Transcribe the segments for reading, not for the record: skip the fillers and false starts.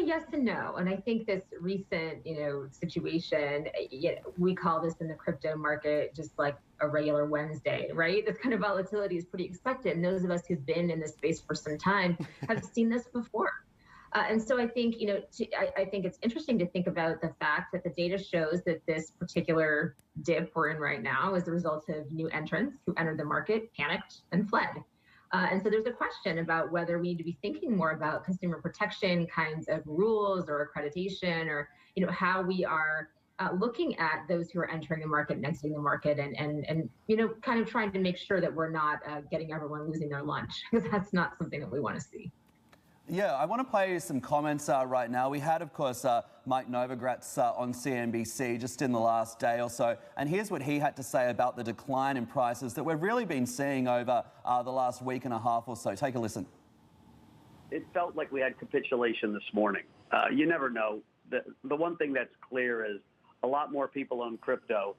yes and no. And I think this recent, situation, we call this in the crypto market just like a regular Wednesday, right? This kind of volatility is pretty expected. And those of us who've been in this space for some time have seen this before. And so I think, I think it's interesting to think about the fact that the data shows that this particular dip we're in right now is the result of new entrants who entered the market, panicked, and fled. And so there's a question about whether we need to be thinking more about consumer protection kinds of rules or accreditation, or how we are looking at those who are entering the market and exiting the market, and kind of trying to make sure that we're not getting everyone losing their lunch, because that's not something that we want to see. Yeah, I want to play some comments right now. We had, of course, Mike Novogratz on CNBC just in the last day or so, and here's what he had to say about the decline in prices that we've really been seeing over the last week and a half or so. Take a listen. It felt like we had capitulation this morning. You never know. The one thing that's clear is a lot more people own crypto,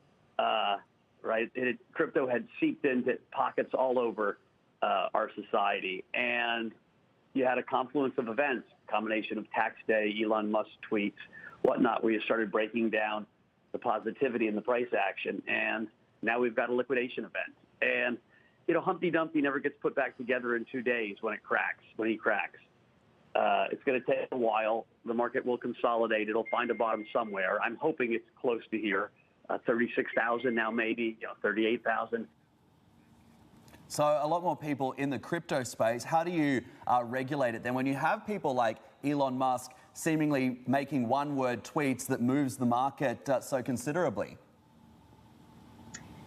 right? Crypto had seeped into pockets all over our society, and you had a confluence of events, combination of tax day, Elon Musk tweets, whatnot, where you started breaking down the positivity and the price action. And now we've got a liquidation event. And, Humpty Dumpty never gets put back together in 2 days when he cracks. It's going to take a while. The market will consolidate. It'll find a bottom somewhere. I'm hoping it's close to here, 36,000 now, maybe, 38,000. So a lot more people in the crypto space. How do you regulate it then when you have people like Elon Musk seemingly making one-word tweets that moves the market so considerably?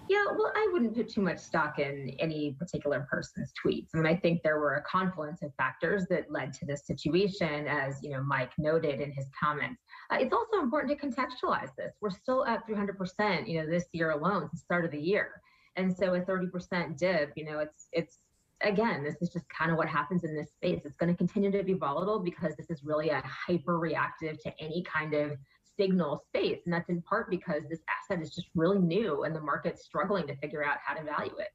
Yeah, well, I wouldn't put too much stock in any particular person's tweets. I mean, I think there were a confluence of factors that led to this situation, as Mike noted in his comments. It's also important to contextualize this. We're still at 300%, this year alone, since the start of the year. And so a 30% dip, it's again, this is just kind of what happens in this space. It's going to continue to be volatile because this is really a hyper reactive to any kind of signal space. And that's in part because this asset is just really new and the market's struggling to figure out how to value it.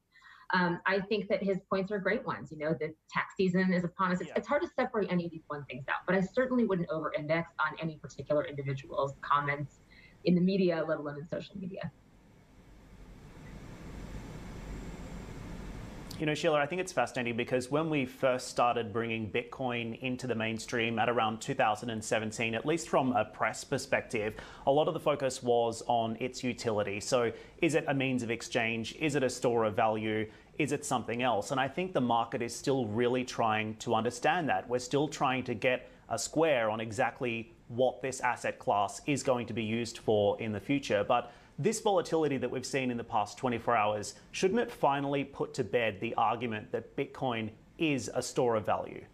I think that his points are great ones. The tax season is upon us. It's hard to separate any of these one things out, but I certainly wouldn't over-index on any particular individual's comments in the media, let alone in social media. Sheila, I think it's fascinating because when we first started bringing Bitcoin into the mainstream at around 2017, at least from a press perspective, a lot of the focus was on its utility. So is it a means of exchange? Is it a store of value? Is it something else? And I think the market is still really trying to understand that. We're still trying to get a square on exactly what this asset class is going to be used for in the future. But this volatility that we've seen in the past 24 hours, shouldn't it finally put to bed the argument that Bitcoin is a store of value?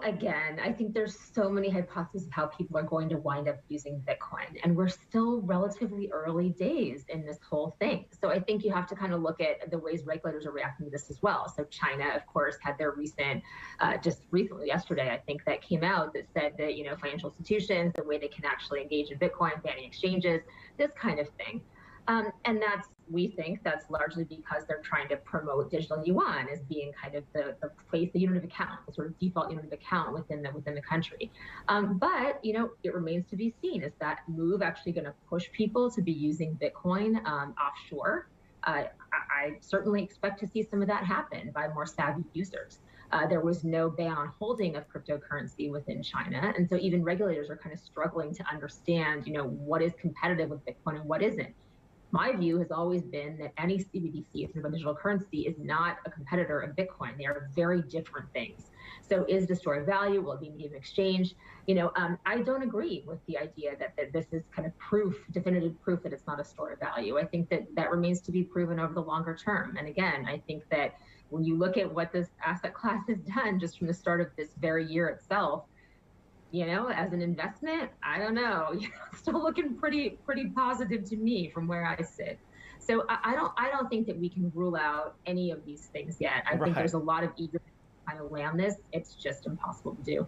Again, I think there's so many hypotheses of how people are going to wind up using Bitcoin, and we're still relatively early days in this whole thing. So I think you have to kind of look at the ways regulators are reacting to this as well. So China, of course, had their recent, just recently yesterday, I think, that came out that said that, financial institutions, the way they can actually engage in Bitcoin, banning exchanges, this kind of thing. And we think that's largely because they're trying to promote digital yuan as being kind of the place, the unit of account, the sort of default unit of account within the country. But, it remains to be seen. Is that move actually going to push people to be using Bitcoin offshore? I certainly expect to see some of that happen by more savvy users. There was no ban on holding of cryptocurrency within China. And so even regulators are kind of struggling to understand, what is competitive with Bitcoin and what isn't. My view has always been that any CBDC, through a digital currency, is not a competitor of Bitcoin. They are very different things. So is it a store of value? Will it be a medium of exchange? I don't agree with the idea that this is kind of definitive proof that it's not a store of value. I think that remains to be proven over the longer term. And again, I think that when you look at what this asset class has done just from the start of this very year itself, as an investment, I don't know, still looking pretty positive to me from where I sit. So I don't think that we can rule out any of these things yet. I think there's a lot of eagerness to kind of land this. It's just impossible to do.